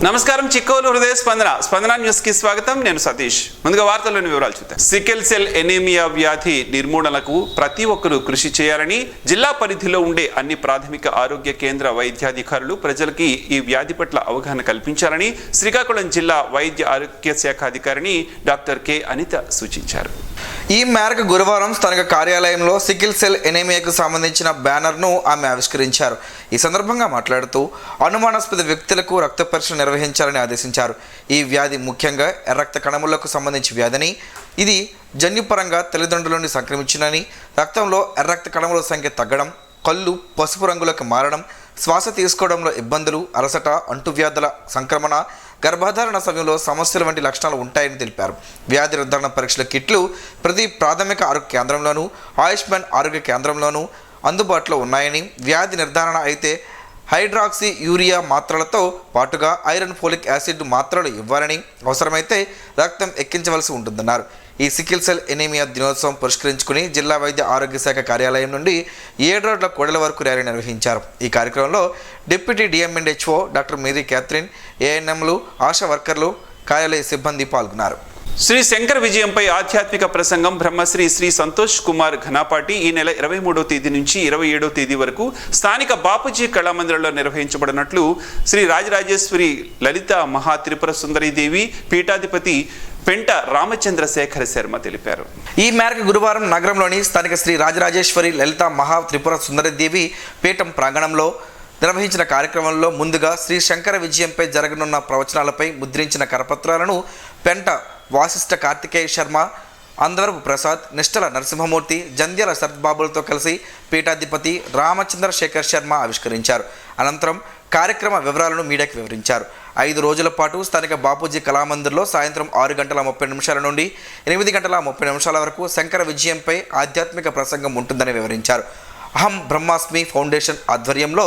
నమస్కారం చిక్కోలు హృదయ స్పందన న్యూస్ కి స్వాగతం. నేను సతీష్. ముందుగా వార్తల్లోని వివరాలు చూద్దాం. సికిల్ సెల్ ఎనీమియా వ్యాధి నిర్మూలనకు ప్రతి ఒక్కరూ కృషి చేయాలని జిల్లా పరిధిలో ఉండే అన్ని ప్రాథమిక ఆరోగ్య కేంద్ర వైద్యాధికారులు ప్రజలకి ఈ వ్యాధి పట్ల అవగాహన కల్పించాలని శ్రీకాకుళం జిల్లా వైద్య ఆరోగ్య శాఖ అధికారిని డాక్టర్ కె అనిత సూచించారు. ఈ మేరకు గురువారం స్థానిక కార్యాలయంలో సికిల్ సెల్ ఎనీమియాకు సంబంధించిన బ్యానర్ను ఆమె ఆవిష్కరించారు. ఈ సందర్భంగా మాట్లాడుతూ అనుమానాస్పద వ్యక్తులకు రక్త పరీక్షలు నిర్వహించాలని ఆదేశించారు. ఈ వ్యాధి ముఖ్యంగా ఎర్రక్త కణములకు సంబంధించి వ్యాధిని, ఇది జన్యుపరంగా తల్లిదండ్రుల నుండి సంక్రమించినని, రక్తంలో ఎర్రక్త కణముల సంఖ్య తగ్గడం, కళ్ళు పసుపు రంగులకు మారడం, శ్వాస తీసుకోవడంలో ఇబ్బందులు, అలసట, అంటువ్యాధుల సంక్రమణ, గర్భధారణ సమయంలో సమస్యల వంటి లక్షణాలు ఉంటాయని తెలిపారు. వ్యాధి నిర్ధారణ పరీక్షల కిట్లు ప్రతి ప్రాథమిక ఆరోగ్య కేంద్రంలోనూ, ఆయుష్మాన్ ఆరోగ్య కేంద్రంలోనూ అందుబాటులో ఉన్నాయని, వ్యాధి నిర్ధారణ అయితే హైడ్రాక్సీ యూరియా మాత్రలతో పాటుగా ఐరన్ ఫోలిక్ యాసిడ్ మాత్రలు ఇవ్వాలని, అవసరమైతే రక్తం ఎక్కించవలసి ఉంటుందన్నారు. ఈ సికిల్ సెల్ ఎనీమియా దినోత్సవం పురస్కరించుకుని జిల్లా వైద్య ఆరోగ్య శాఖ కార్యాలయం నుండి 7 రోడ్ల కూడల వరకు ర్యాలీ నిర్వహించారు. ఈ కార్యక్రమంలో deputy DMNHO doctor Mary Catherine, ఏఎన్ఎంలు, ఆశా వర్కర్లు, కార్యాలయ సిబ్బంది పాల్గొన్నారు. శ్రీ శంకర విజయంపై ఆధ్యాత్మిక ప్రసంగం బ్రహ్మశ్రీ శ్రీ సంతోష్ కుమార్ ఘనపాటి ఈ నెల 23వ తేదీ నుంచి 27వ తేదీ వరకు స్థానిక బాపూజీ కళామందిరంలో నిర్వహించబడినట్లు శ్రీ రాజరాజేశ్వరి లలిత మహా త్రిపుర సుందరీదేవి పీఠాధిపతి పెంట రామచంద్రశేఖర శర్మ తెలిపారు. ఈ మేరకు గురువారం నగరంలోని స్థానిక శ్రీ రాజరాజేశ్వరి లలిత మహా త్రిపుర సుందరీదేవి పీఠం ప్రాంగణంలో నిర్వహించిన కార్యక్రమంలో ముందుగా శ్రీ శంకర విజయంపై జరగనున్న ప్రవచనాలపై ముద్రించిన కరపత్రాలను పెంట వాసిష్ఠ కార్తికేయ శర్మ, అందవరపు ప్రసాద్, నిష్టల నరసింహమూర్తి, జంధ్యాల శరత్బాబులతో కలిసి పీఠాధిపతి రామచంద్రశేఖర్ శర్మ ఆవిష్కరించారు. అనంతరం కార్యక్రమ వివరాలను మీడియాకు వివరించారు. 5 రోజుల పాటు స్థానిక బాపూజీ కళామందిర్లో సాయంత్రం 6:30 నుండి 8:30 వరకు శంకర విజయంపై ఆధ్యాత్మిక ప్రసంగం ఉంటుందని వివరించారు. అహం బ్రహ్మాస్మి ఫౌండేషన్ ఆధ్వర్యంలో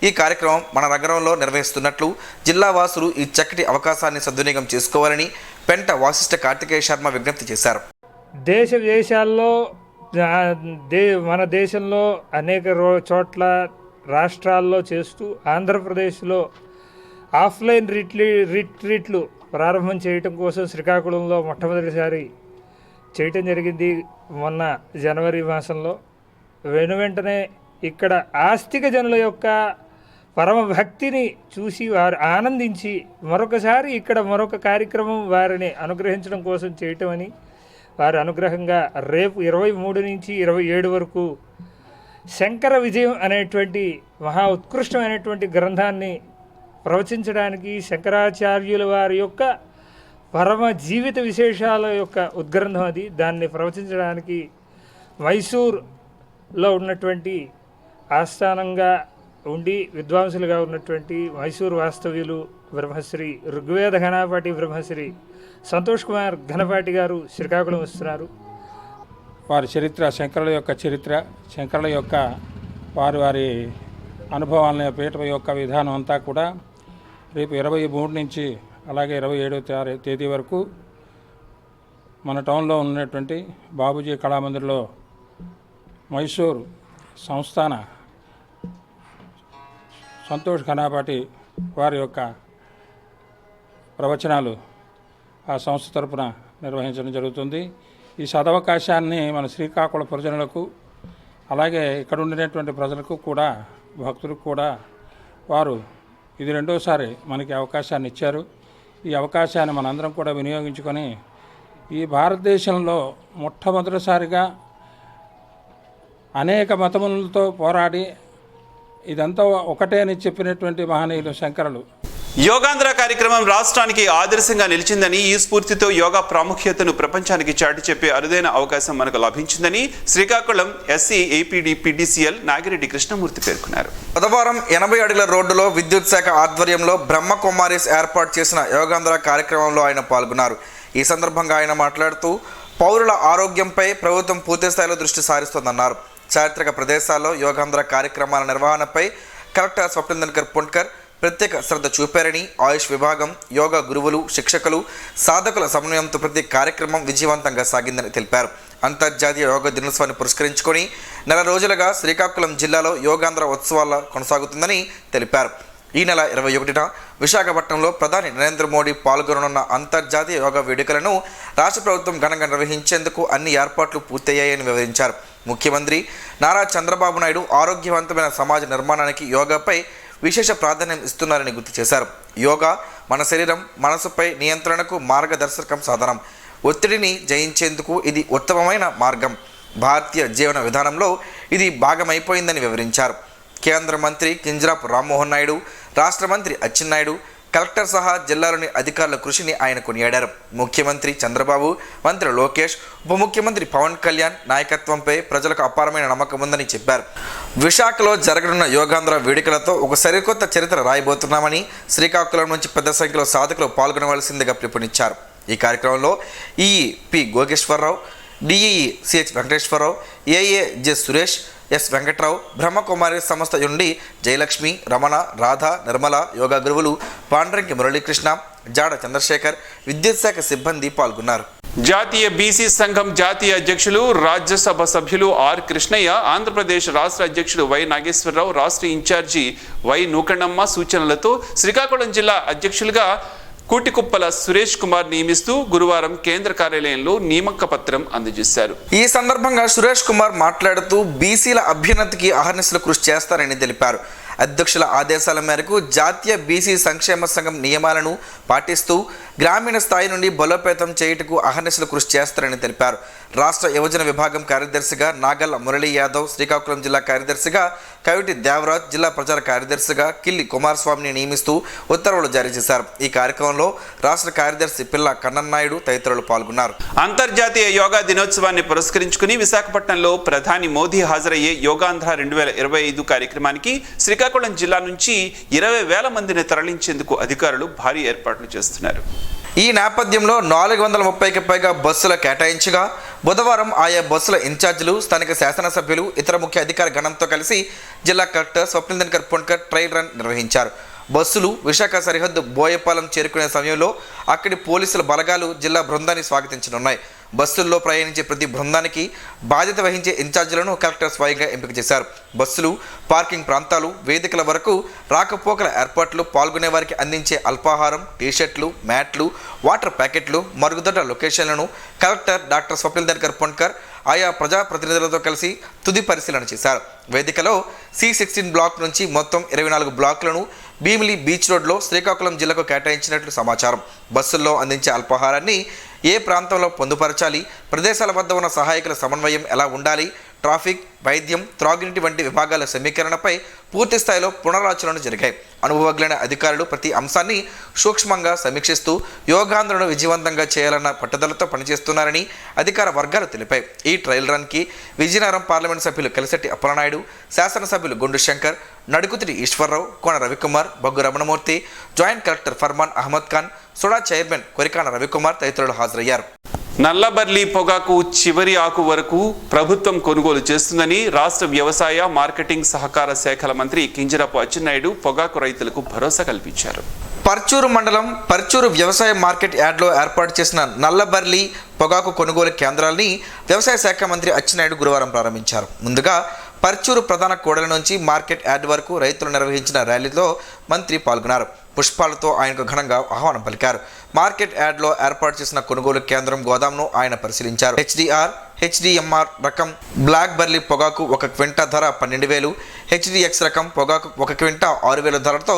ఈ కార్యక్రమం మన నగరంలో నిర్వహిస్తున్నట్లు, జిల్లా వాసులు ఈ చక్కటి అవకాశాన్ని సద్వినియోగం చేసుకోవాలని పెంట వాసిష్ఠ కార్తికేయ శర్మ విజ్ఞప్తి చేశారు. దేశ విదేశాల్లో మన దేశంలో అనేక చోట్ల రాష్ట్రాల్లో చేస్తూ ఆంధ్రప్రదేశ్లో ఆఫ్లైన్ రిట్రీట్లు ప్రారంభం చేయటం కోసం శ్రీకాకుళంలో మొట్టమొదటిసారి చేయటం జరిగింది మొన్న జనవరి మాసంలో. వెంటనే ఇక్కడ ఆస్తిక జనుల యొక్క పరమ భక్తిని చూసి వారు ఆనందించి మరొకసారి ఇక్కడ మరొక కార్యక్రమం వారిని అనుగ్రహించడం కోసం చేయటం అని, వారి అనుగ్రహంగా రేపు 23 నుంచి 27 వరకు శంకర విజయం అనేటువంటి మహా ఉత్కృష్టమైనటువంటి గ్రంథాన్ని ప్రవచించడానికి, శంకరాచార్యుల వారి యొక్క పరమ జీవిత విశేషాల యొక్క ఉద్గ్రంథం అది, దాన్ని ప్రవచించడానికి మైసూర్లో ఉన్నటువంటి ఆస్థానంగా ఉండి విద్వాంసులుగా ఉన్నటువంటి మైసూరు వాస్తవ్యులు బ్రహ్మశ్రీ ఋగ్వేద ఘనపాటి బ్రహ్మశ్రీ సంతోష్ కుమార్ ఘనపాటి గారు శ్రీకాకుళం వస్తున్నారు. వారి చరిత్ర, శంకరుల యొక్క చరిత్ర, శంకరుల యొక్క వారి అనుభవాల పీఠ యొక్క విధానం అంతా కూడా రేపు 23 నుంచి అలాగే 27వ తేదీ వరకు మన టౌన్లో ఉన్నటువంటి బాపూజీ కళామందిర్లో మైసూర్ సంస్థాన సంతోష్ ఘనపాటి వారి యొక్క ప్రవచనాలు ఆ సంస్థ తరపున నిర్వహించడం జరుగుతుంది. ఈ సదవకాశాన్ని మన శ్రీకాకుళం ప్రజలకు అలాగే ఇక్కడ ఉండినటువంటి ప్రజలకు కూడా, భక్తులకు కూడా వారు ఇది 2వసారి మనకి అవకాశాన్ని ఇచ్చారు. ఈ అవకాశాన్ని మనందరం కూడా వినియోగించుకొని ఈ భారతదేశంలో మొట్టమొదటిసారిగా అనేక మతములతో పోరాడి ఇదంతా ఒకటే అని చెప్పినటువంటి మహనీయులు శంకరులు. యోగాంధ్ర కార్యక్రమం రాష్ట్రానికి ఆదర్శంగా నిలిచిందని, ఈ స్ఫూర్తితో యోగా ప్రాముఖ్యతను ప్రపంచానికి చాటి చెప్పే అరుదైన అవకాశం మనకు లభించిందని Srikakulam SC APD PDCL Nagireddy Krishnamurthy పేర్కొన్నారు. బుధవారం 80 అడుగుల రోడ్డులో విద్యుత్ శాఖ ఆధ్వర్యంలో బ్రహ్మకుమారీస్ ఏర్పాటు చేసిన యోగాంధ్ర కార్యక్రమంలో ఆయన పాల్గొన్నారు. ఈ సందర్భంగా ఆయన మాట్లాడుతూ పౌరుల ఆరోగ్యంపై ప్రభుత్వం పూర్తిస్థాయిలో దృష్టి సారిస్తోందన్నారు. చారిత్రక ప్రదేశాల్లో యోగాంధ్ర కార్యక్రమాల నిర్వహణపై కలెక్టర్ స్వప్నేందర్ పుణ్కర్ ప్రత్యేక శ్రద్ధ చూపారని, ఆయుష్ విభాగం, యోగా గురువులు, శిక్షకులు, సాధకుల సమన్వయంతో ప్రతి కార్యక్రమం విజయవంతంగా సాగిందని తెలిపారు. అంతర్జాతీయ యోగా దినోత్సవాన్ని పురస్కరించుకొని 4 రోజులుగా శ్రీకాకుళం జిల్లాలో యోగాంధ్ర ఉత్సవాల కొనసాగుతుందని తెలిపారు. ఈ నెల 21న విశాఖపట్నంలో ప్రధాని నరేంద్ర మోడీ పాల్గొననున్న అంతర్జాతీయ యోగా వేడుకలను రాష్ట్ర ప్రభుత్వం ఘనంగా నిర్వహించేందుకు అన్ని ఏర్పాట్లు పూర్తయ్యాయని వివరించారు. ముఖ్యమంత్రి నారా చంద్రబాబు నాయుడు ఆరోగ్యవంతమైన సమాజ నిర్మాణానికి యోగాపై విశేష ప్రాధాన్యం ఇస్తున్నారని గుర్తు చేశారు. యోగా మన శరీరం మనసుపై నియంత్రణకు మార్గదర్శకం సాధనం. ఒత్తిడిని జయించేందుకు ఇది ఉత్తమమైన మార్గం. భారతీయ జీవన విధానంలో ఇది భాగమైపోయిందని వివరించారు. కేంద్ర మంత్రి కింజరాపు రామ్మోహన్ నాయుడు, రాష్ట్ర మంత్రి అచ్చెన్నాయుడు, కలెక్టర్ సహా జిల్లాలోని అధికారుల కృషిని ఆయన కొనియాడారు. ముఖ్యమంత్రి చంద్రబాబు, మంత్రి లోకేష్, ఉప ముఖ్యమంత్రి పవన్ కళ్యాణ్ నాయకత్వంపై ప్రజలకు అపారమైన నమ్మకం ఉందని చెప్పారు. విశాఖలో జరగనున్న యోగాంధ్ర వేడుకలతో ఒక సరికొత్త చరిత్ర రాయబోతున్నామని, శ్రీకాకుళం నుంచి పెద్ద సంఖ్యలో సాధకులు పాల్గొనవలసిందిగా పిలుపునిచ్చారు. ఈ కార్యక్రమంలో EE P Gogeswararao, DEE CH Venkateswararao, AA J Suresh, S Venkatrao, Brahmakumari సంస్థ నుండి జయలక్ష్మి, రమణ, రాధ, నిర్మల, యోగా గురువులు పాండ్రంకి మురళీకృష్ణ, జాడ చంద్రశేఖర్, విద్యుత్ శాఖ సిబ్బంది పాల్గొన్నారు. జాతీయ బీసీ సంఘం జాతీయ అధ్యక్షులు రాజ్యసభ సభ్యులు ఆర్ కృష్ణయ్య, ఆంధ్రప్రదేశ్ రాష్ట్ర అధ్యక్షుడు వై నాగేశ్వరరావు, రాష్ట్ర ఇన్ఛార్జి వై నూకణమ్మ సూచనలతో శ్రీకాకుళం జిల్లా అధ్యక్షులుగా కూటికుప్పల సురేష్ కుమార్ నియమిస్తూ గురువారం కేంద్ర కార్యాలయంలో నియామక పత్రం అందజేశారు. ఈ సందర్భంగా సురేష్ కుమార్ మాట్లాడుతూ బీసీల అభ్యున్నతికి అహర్నిశలు కృషి చేస్తారని తెలిపారు. అధ్యక్షుల ఆదేశాల మేరకు జాతీయ బీసీ సంక్షేమ సంఘం నియమాలను పాటిస్తూ గ్రామీణ స్థాయి నుండి బలోపేతం చేయుటకు అహర్నిశలు కృషి చేస్తారని తెలిపారు. రాష్ట్ర యువజన విభాగం కార్యదర్శిగా నాగల్ల మురళీ యాదవ్, శ్రీకాకుళం జిల్లా కార్యదర్శిగా కవిటి దేవరాజ్, జిల్లా ప్రచార కార్యదర్శిగా కిల్లి కుమారస్వామిని నియమిస్తూ ఉత్తర్వులు జారీ చేశారు. ఈ కార్యక్రమంలో రాష్ట్ర కార్యదర్శి పిల్ల కన్నన్నాయుడు తదితరులు పాల్గొన్నారు. అంతర్జాతీయ యోగా దినోత్సవాన్ని పురస్కరించుకుని విశాఖపట్నంలో ప్రధాని మోదీ హాజరయ్యే యోగాంధ్ర 2025 కార్యక్రమానికి శ్రీకాకుళం జిల్లా నుంచి 20,000 మందిని తరలించేందుకు అధికారులు భారీ ఏర్పాట్లు చేస్తున్నారు. ఈ నేపథ్యంలో 430కి పైగా బస్సులు కేటాయించగా బుధవారం ఆయా బస్సుల ఇన్ఛార్జీలు, స్థానిక శాసనసభ్యులు, ఇతర ముఖ్య అధికార గణంతో కలిసి జిల్లా collector Swapnil Dinakar Ponkar trial run నిర్వహించారు. బస్సులు విశాఖ సరిహద్దు బోయపాలెం చేరుకునే సమయంలో అక్కడి పోలీసుల బలగాలు జిల్లా బృందాన్ని స్వాగతించనున్నాయి. బస్సుల్లో ప్రయాణించే ప్రతి బృందానికి బాధ్యత వహించే ఇన్ఛార్జీలను కలెక్టర్ స్వయంగా ఎంపిక చేశారు. బస్సులు, పార్కింగ్ ప్రాంతాలు, వేదికల వరకు రాకపోకల ఏర్పాట్లు, పాల్గొనే వారికి అందించే అల్పాహారం, టీషర్ట్లు, మ్యాట్లు, వాటర్ ప్యాకెట్లు, మరుగుదొడ్ల లొకేషన్లను కలెక్టర్ డాక్టర్ స్వప్నిల్ దినకర్ పొన్కర్ ఆయా ప్రజాప్రతినిధులతో కలిసి తుది పరిశీలన చేశారు. వేదికలో C16 బ్లాక్ నుంచి మొత్తం 24 బ్లాకులను భీమిలి బీచ్ రోడ్లో శ్రీకాకుళం జిల్లాకు కేటాయించినట్లు సమాచారం. బస్సుల్లో అందించే అల్పాహారాన్ని ఏ ప్రాంతంలో పొందుపరచాలి, ప్రదేశాల వద్ద ఉన్న సహాయకుల సమన్వయం ఎలా ఉండాలి, ట్రాఫిక్, వైద్యం, త్రాగునీటి వంటి విభాగాల సమీకరణపై పూర్తి స్థాయిలో పునరాచరణలు జరిగాయి. అనుభవజ్ఞులైన అధికారులు ప్రతి అంశాన్ని సూక్ష్మంగా సమీక్షిస్తూ యోగాంధ్రను విజయవంతంగా చేయాలన్న పట్టుదలతో పనిచేస్తున్నారని అధికార వర్గాలు తెలిపాయి. ఈ ట్రయల్ రన్కి విజయనగరం పార్లమెంట్ సభ్యులు కలిసెట్టి అప్పలనాయుడు, శాసనసభ్యులు గుండు Shankar, నడుకుతిరి Eswararao, Kona Ravikumar, Boggu Ramanamurthy, joint collector Farman Ahmed Khan, SUDA chairman Korikana Ravikumar తదితరులు హాజరయ్యారు. నల్లబర్లి పొగాకు చివరి ఆకు వరకు ప్రభుత్వం కొనుగోలు చేస్తుందని రాష్ట్ర వ్యవసాయ మార్కెటింగ్ సహకార శాఖల మంత్రి కింజరాపు అచ్చెన్నాయుడు పొగాకు రైతులకు భరోసా కల్పించారు. పర్చూరు మండలం పర్చూరు వ్యవసాయ మార్కెట్ యార్డ్లో ఏర్పాటు చేసిన నల్లబర్లి పొగాకు కొనుగోలు కేంద్రాలని వ్యవసాయ శాఖ మంత్రి అచ్చెన్నాయుడు గురువారం ప్రారంభించారు. ముందుగా పర్చూరు ప్రధాన కూడలి నుంచి మార్కెట్ యార్డ్ వరకు రైతులు నిర్వహించిన ర్యాలీలో మంత్రి పాల్గొన్నారు. పుష్పాలతో ఆయనకు ఘనంగా ఆహ్వానం పలికారు. మార్కెట్ యార్డ్లో ఏర్పాటు చేసిన కొనుగోలు కేంద్రం గోదాంను ఆయన పరిశీలించారు. హెచ్డిఎంఆర్ రకం బ్లాక్ బర్లీ పొగాకు 1 క్వింటా ధర 12,000, హెచ్డిఎక్స్ రకం పొగాకు 1 క్వింటా 6,000 ధరతో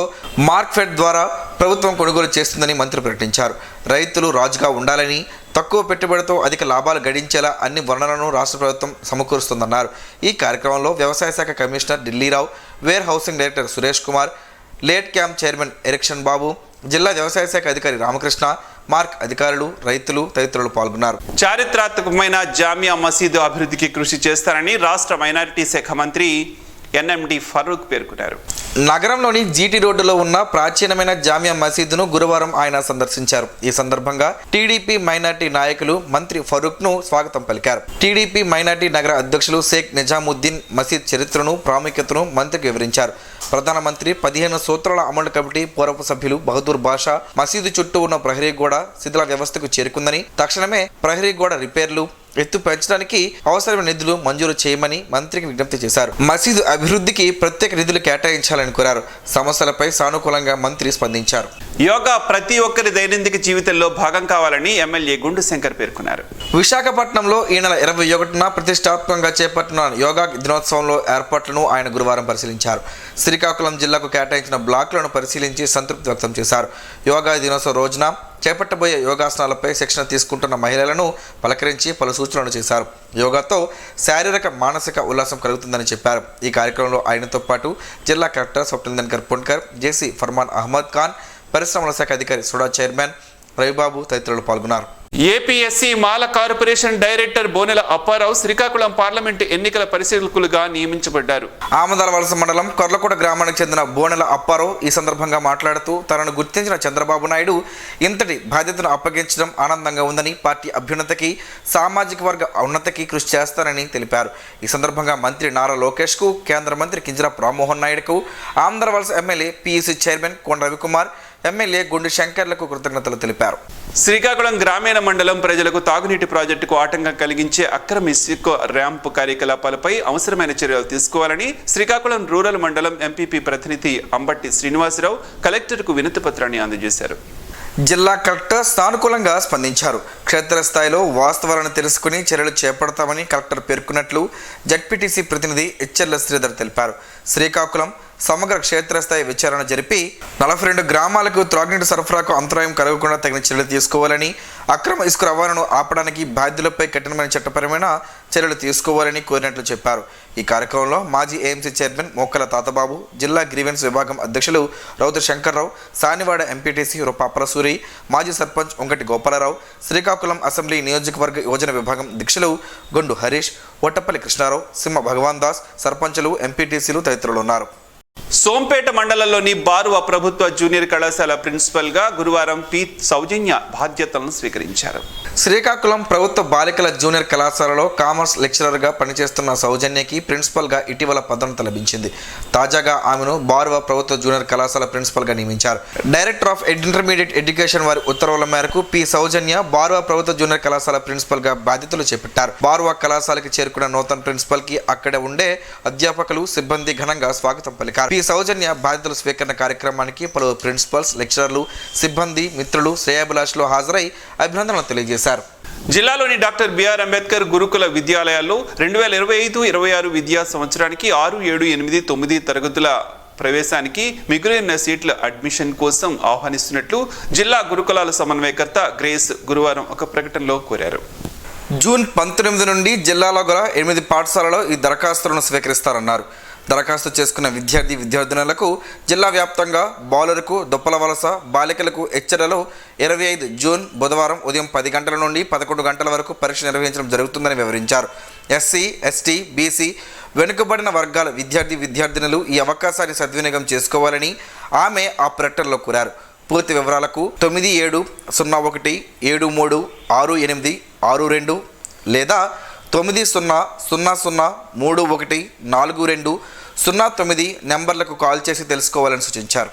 మార్క్ఫెడ్ ద్వారా ప్రభుత్వం కొనుగోలు చేస్తుందని మంత్రి ప్రకటించారు. రైతులు రాజుగా ఉండాలని, తక్కువ పెట్టుబడితో అధిక లాభాలు గడించేలా అన్ని వనరులను రాష్ట్ర ప్రభుత్వం సమకూరుస్తుందన్నారు. ఈ కార్యక్రమంలో వ్యవసాయ శాఖ commissioner Dillirao, warehousing director Suresh Kumar, LIDCAP chairman Erickson Babu, జిల్లా వ్యవసాయ శాఖ అధికారి రామకృష్ణ, మార్క్ అధికారులు, రైతులు తదితరులు పాల్గొన్నారు. చారిత్రాత్మకమైన జామియా మసీదు అభివృద్ధికి కృషి చేస్తారని రాష్ట్ర మైనారిటీ శాఖ మంత్రి ఎన్ఎండి ఫరూక్ పేర్కొన్నారు. నగరంలోని జీటీ రోడ్డులో ఉన్న ప్రాచీనమైన జామియా మసీదును గురువారం ఆయన సందర్శించారు. ఈ సందర్భంగా టీడీపీ మైనార్టీ నాయకులు మంత్రి ఫరూక్ ను స్వాగతం పలికారు. టీడీపీ మైనార్టీ నగర అధ్యక్షులు షేక్ నిజాముద్దీన్ మసీద్ చరిత్రను, ప్రాముఖ్యతను మంత్రికి వివరించారు. ప్రధానమంత్రి 15 సూత్రాల అమలు కమిటీ పూర్వపు సభ్యులు బహదూర్ బాషా మసీదు చుట్టూ ఉన్న ప్రహరీ గోడ శిథిల వ్యవస్థకు చేరుకుందని, తక్షణమే ప్రహరీ గోడ రిపేర్లు, ఎత్తు పెంచడానికి అవసరమైన నిధులు మంజూరు చేయమని మంత్రికి విజ్ఞప్తి చేశారు. మసీదు అభివృద్ధికి ప్రత్యేక నిధులు కేటాయించాలని కోరారు. సమస్యలపై సానుకూలంగా మంత్రి స్పందించారు. యోగా ప్రతి ఒక్కరి దైనందిక జీవితంలో భాగం కావాలని ఎమ్మెల్యే గుండు శంకర్ పేర్కొన్నారు. విశాఖపట్నంలో ఈ నెల 21న ప్రతిష్టాత్మకంగా చేపట్టిన యోగా దినోత్సవంలో ఏర్పాట్లను ఆయన గురువారం పరిశీలించారు. శ్రీకాకుళం జిల్లాకు కేటాయించిన బ్లాక్లను పరిశీలించి సంతృప్తి వ్యక్తం చేశారు. యోగా దినోత్సవం రోజున చేపట్టబోయే యోగాసనాలపై శిక్షణ తీసుకుంటున్న మహిళలను పలకరించి పలు సూచనలు చేశారు. యోగాతో శారీరక మానసిక ఉల్లాసం కలుగుతుందని చెప్పారు. ఈ కార్యక్రమంలో ఆయనతో పాటు జిల్లా కలెక్టర్ స్వప్నిల్ పున్కర్, జేసీ ఫర్మాన్ అహ్మద్ ఖాన్, పరిశ్రమల శాఖ అధికారి సుడా చైర్మన్ రవిబాబు తదితరులు పాల్గొన్నారు. APSC Mala corporation director Bonela Apparao Srikakulam parliament ఎన్నికల పరిశీలకులుగా నియమించబడ్డారు. ఆమదాల వలస మండలం కొర్లకోట గ్రామానికి చెందిన బోనెల అప్పారావు ఈ సందర్భంగా మాట్లాడుతూ తనను గుర్తించిన చంద్రబాబు నాయుడు ఇంతటి బాధ్యతను అప్పగించడం ఆనందంగా ఉందని, పార్టీ అభ్యున్నతికి సామాజిక వర్గ ఉన్నతికి కృషి చేస్తానని తెలిపారు. ఈ సందర్భంగా మంత్రి నారా లోకేష్కు, కేంద్ర మంత్రి కింజరాపు రామ్మోహన్ నాయుడుకు, ఆమదాల వలస ఎమ్మెల్యే పీయూసీ చైర్మన్ కొండ రవికుమార్, ఎమ్మెల్యే గుండు శంకర్లకు కృతజ్ఞతలు తెలిపారు. శ్రీకాకుళం గ్రామీణ మండలం ప్రజలకు తాగునీటి ప్రాజెక్టుకు ఆటంకం కలిగించే అక్రమ ఇసుక ర్యాంపు కార్యకలాపాలపై అవసరమైన చర్యలు తీసుకోవాలని శ్రీకాకుళం రూరల్ మండలం ఎంపీపీ ప్రతినిధి అంబట్టి శ్రీనివాసరావు కలెక్టర్కు వినతి పత్రాన్ని అందజేశారు. జిల్లా కలెక్టర్ సానుకూలంగా స్పందించారు. క్షేత్రస్థాయిలో వాస్తవాలను తెలుసుకుని చర్యలు చేపడతామని కలెక్టర్ పేర్కొన్నట్లు జడ్పీటీసీ ప్రతినిధి హెచ్ఎల్ శ్రీధర్ తెలిపారు. శ్రీకాకుళం సమగ్ర క్షేత్రస్థాయి విచారణ జరిపి 42 గ్రామాలకు త్రాగునీటి సరఫరాకు అంతరాయం కలగకుండా తగిన చర్యలు తీసుకోవాలని, అక్రమ ఇసుక రవాణాను ఆపడానికి బాధ్యులపై కఠినమైన చట్టపరమైన చర్యలు తీసుకోవాలని కోరినట్లు చెప్పారు. ఈ కార్యక్రమంలో మాజీ ఏఎంసీ చైర్మన్ మోక్కల తాతబాబు, జిల్లా గ్రీవెన్స్ విభాగం అధ్యక్షులు రౌద్ర శంకర్రావు, సానివాడ ఎంపీటీసీ రూపాపలసూరి, మాజీ సర్పంచ్ ఉంగటి గోపాలరావు, శ్రీకాకుళం అసెంబ్లీ నియోజకవర్గ యోజన విభాగం అధ్యక్షులు గొండు హరీష్, ఒట్టపల్లి కృష్ణారావు, సింహ భగవాన్ దాస్, సర్పంచులు, ఎంపీటీసీలు తదితరులు ఉన్నారు. సోంపేట మండలంలోని బారువ ప్రభుత్వ జూనియర్ కళాశాల ప్రిన్సిపల్ గా గురువారం పి సౌజన్య బాధ్యతలను స్వీకరించారు. శ్రీకాకుళం ప్రభుత్వ బాలికల జూనియర్ కళాశాలలో కామర్స్ లెక్చరర్గా పనిచేస్తున్న సౌజన్యకి ప్రిన్సిపల్గా ఇటీవల పదోన్నతి లభించింది. తాజాగా ఆమెను బారువ ప్రభుత్వ జూనియర్ కళాశాల ప్రిన్సిపల్గా నియమించారు. డైరెక్టర్ ఆఫ్ ఇంటర్మీడియట్ ఎడ్యుకేషన్ వారి ఉత్తర్వుల మేరకు పి సౌజన్య బారువ ప్రభుత్వ జూనియర్ కళాశాల ప్రిన్సిపల్గా బాధ్యతలు చేపట్టారు. బారువ కళాశాలకి చేరుకున్న నూతన ప్రిన్సిపల్కి అక్కడ ఉండే అధ్యాపకులు, సిబ్బంది ఘనంగా స్వాగతం పలికారు. పి సౌజన్య బాధ్యతల స్వీకరణ కార్యక్రమానికి పలువురు ప్రిన్సిపల్స్, లెక్చరర్లు, సిబ్బంది, మిత్రులు, శ్రేయాభిలాషులు హాజరై అభినందనలు తెలియజేశారు. జిల్లాలోని డాక్టర్ బిఆర్ అంబేద్కర్ గురుకుల విద్యాలయాల్లో 2025-26 విద్యా సంవత్సరానికి 6, 7, 8, 9 తరగతుల ప్రవేశానికి మిగిలిన సీట్ల అడ్మిషన్ కోసం ఆహ్వానిస్తున్నట్లు జిల్లా గురుకులాల సమన్వయకర్త గ్రేస్ గురువారం ఒక ప్రకటనలో కోరారు. జూన్ 19 నుండి జిల్లాలో గల 8 పాఠశాలలో ఈ దరఖాస్తులను స్వీకరిస్తారన్నారు. దరఖాస్తు చేసుకున్న విద్యార్థినులకు జిల్లా వ్యాప్తంగా బాలురకు దొప్పల వలస, బాలికలకు హెచ్చరలో 25 జూన్ బుధవారం ఉదయం 10 గంటల నుండి 11 గంటల వరకు పరీక్ష నిర్వహించడం జరుగుతుందని వివరించారు. ఎస్సీ, ఎస్టీ, బీసీ, వెనుకబడిన వర్గాల విద్యార్థినులు ఈ అవకాశాన్ని సద్వినియోగం చేసుకోవాలని ఆమె ఆ ప్రకటనలో కోరారు. పూర్తి వివరాలకు 9701736862 లేదా 9000314209 నెంబర్లకు కాల్ చేసి తెలుసుకోవాలని సూచించారు.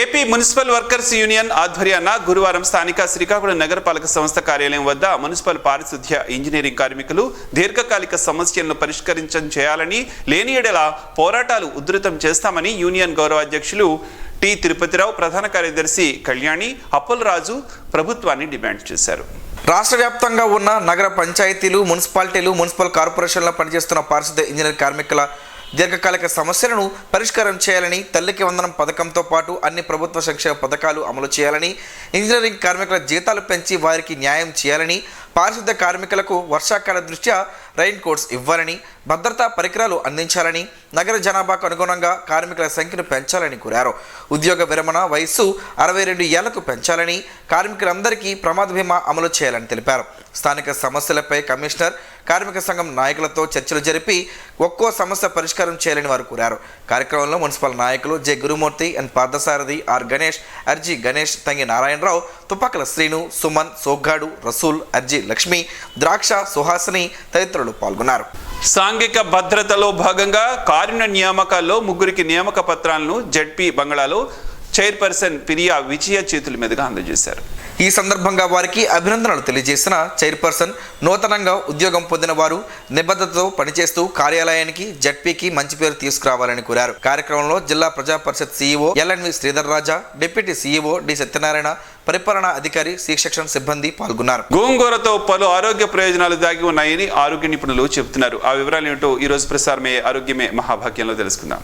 ఏపీ మున్సిపల్ వర్కర్స్ యూనియన్ ఆధ్వర్యాన గురువారం స్థానిక శ్రీకాకుళం నగరపాలక సంస్థ కార్యాలయం వద్ద మున్సిపల్ పారిశుద్ధ్య ఇంజనీరింగ్ కార్మికులు దీర్ఘకాలిక సమస్యలను పరిష్కరించడం చేయాలని, లేని ఎడల పోరాటాలు ఉధృతం చేస్తామని యూనియన్ గౌరవ అధ్యక్షులు టి తిరుపతిరావు, ప్రధాన కార్యదర్శి కళ్యాణి అప్పలరాజు ప్రభుత్వాన్ని డిమాండ్ చేశారు. రాష్ట్ర వ్యాప్తంగా ఉన్న నగర పంచాయతీలు, మున్సిపాలిటీలు, మున్సిపల్ కార్పొరేషన్లో పనిచేస్తున్న పారిశుద్ధ్య ఇంజనీర్ కార్మికుల దీర్ఘకాలిక సమస్యలను పరిష్కారం చేయాలని, తల్లికి వందనం పథకంతో పాటు అన్ని ప్రభుత్వ సంక్షేమ పథకాలు అమలు చేయాలని, ఇంజనీరింగ్ కార్మికుల జీతాలు పెంచి వారికి న్యాయం చేయాలని, పారిశుద్ధ్య కార్మికులకు వర్షాకాల దృష్ట్యా రైన్ కోట్స్ ఇవ్వాలని, భద్రతా పరికరాలు అందించాలని, నగర జనాభాకు అనుగుణంగా కార్మికుల సంఖ్యను పెంచాలని కోరారు. ఉద్యోగ విరమణ వయస్సు 62 ఏళ్లకు పెంచాలని, కార్మికులందరికీ ప్రమాద బీమా అమలు చేయాలని తెలిపారు. స్థానిక సమస్యలపై కమిషనర్, కార్మిక సంఘం నాయకులతో చర్చలు జరిపి ఒక్కో సమస్య పరిష్కారం చేయాలని వారు కోరారు. కార్యక్రమంలో మున్సిపల్ నాయకులు J Gurumurthy, N Parthasarathi, R Ganesh, RG Ganesh, తంగి Narayana Rao, Tupakala Srinu, Suman, సోగ్గాడు, Rasool, అర్జీ లక్ష్మి, ద్రాక్ష, సుహాసిని తదితరులు పాల్గొన్నారు. సాంఘిక భద్రతలో భాగంగా కారుణ్య నియామకాల్లో 3 నియామక పత్రాలను జడ్పీ బంగళాలో చైర్పర్సన్ పిరియా విజయ చేతుల మీదుగా అందజేశారు. ఈ సందర్భంగా వారికి అభినందనలు తెలియజేసిన చైర్పర్సన్, నూతనంగా ఉద్యోగం పొందిన వారు నిబద్ధతతో పనిచేస్తూ కార్యాలయానికి, జడ్పీకి మంచి పేరు తీసుకురావాలని కోరారు. కార్యక్రమంలో జిల్లా ప్రజా పరిషత్ సీఈఓ ఎల్ఎన్వి శ్రీధర్ రాజా, డిప్యూటీ సీఈఓ డి సత్యనారాయణ, పరిపాలనా అధికారి, సి సెక్షన్ సిబ్బంది పాల్గొన్నారు. గోంగూరతో పలు ఆరోగ్య ప్రయోజనాలు దాగి ఉన్నాయని ఆరోగ్య నిపుణులు చెబుతున్నారు. ఆ వివరాలు ఏమిటో ఈ రోజు ప్రసారమయ్యే ఆరోగ్యమే మహాభాగ్యంలో తెలుసుకుందాం.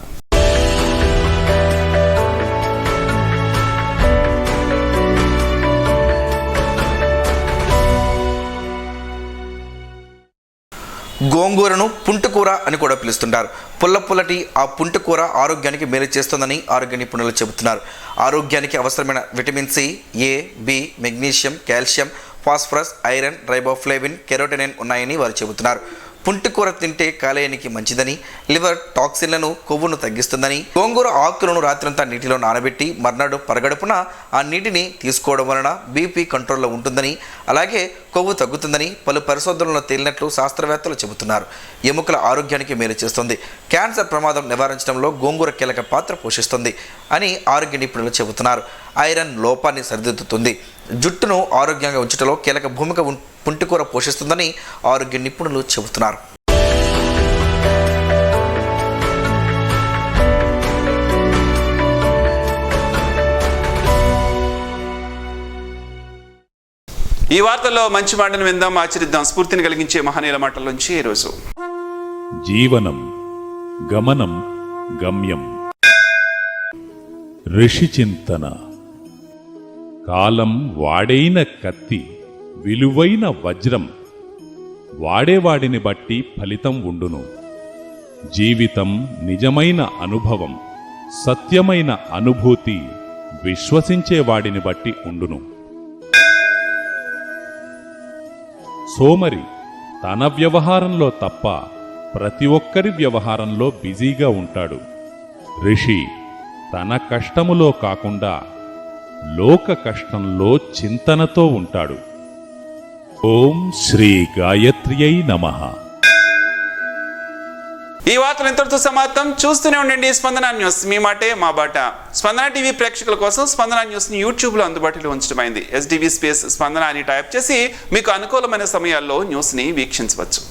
గోంగూరను పుంటుకూర అని కూడా పిలుస్తుంటారు. పుల్లటి ఆ పుంటుకూర ఆరోగ్యానికి మేలు చేస్తుందని ఆరోగ్య నిపుణులు చెబుతున్నారు. ఆరోగ్యానికి అవసరమైన vitamin C, A, B, magnesium, calcium, phosphorus, iron, riboflavin, carotenoid ఉన్నాయని వారు చెబుతున్నారు. పుంటికూర తింటే కాలేయానికి మంచిదని, లివర్ టాక్సిన్లను, కొవ్వును తగ్గిస్తుందని, గోంగూర ఆకులను రాత్రంతా నీటిలో నానబెట్టి మర్నాడు పరగడుపున ఆ నీటిని తీసుకోవడం వలన బీపీ కంట్రోల్లో ఉంటుందని, అలాగే కొవ్వు తగ్గుతుందని పలు పరిశోధనల్లో తేలినట్లు శాస్త్రవేత్తలు చెబుతున్నారు. ఎముకల ఆరోగ్యానికి మేలు చేస్తుంది. క్యాన్సర్ ప్రమాదం నివారించడంలో గోంగూర కీలక పాత్ర పోషిస్తుంది అని ఆరోగ్య నిపుణులు చెబుతున్నారు. ఐరన్ లోపాన్ని సరిదిద్దుతుంది. జుట్టును ఆరోగ్యంగా ఉంచడంలో కీలక భూమిక పుంటికూర పోషిస్తుందని ఆరోగ్య నిపుణులు చెబుతున్నారు. ఈ వార్తల్లో మంచి మాటను విందాం, ఆచరిద్దాం. స్ఫూర్తిని కలిగించే మహనీయుల మాటల నుంచి ఈరోజు. జీవనం గమనం గమ్యం. ఋషి చింతన. కాలం వాడైన కత్తి, విలువైన వజ్రం. వాడేవాడిని బట్టి ఫలితం ఉండును. జీవితం నిజమైన అనుభవం, సత్యమైన అనుభూతి విశ్వసించేవాడిని బట్టి ఉండును. సోమరి తన వ్యవహారంలో తప్ప ప్రతి ఒక్కరి వ్యవహారంలో బిజీగా ఉంటాడు. ఋషి తన కష్టములో కాకుండా లోక కష్టంలో చింతనతో ఉంటాడు. ఓం శ్రీ గాయత్ర్యై నమః. ఈ వార్తలు ఇంతటితో సమాప్తం. చూస్తూనే ఉండండి స్పందన న్యూస్, మీ మాటే మా బాట. స్పందన టీవీ ప్రేక్షకుల కోసం స్పందన న్యూస్ ని యూట్యూబ్ లో అందుబాటులో ఉంచడమైంది. SDV స్పేస్ స్పందన అని టైప్ చేసి మీకు అనుకూలమైన సమయాల్లో న్యూస్ ని వీక్షించవచ్చు.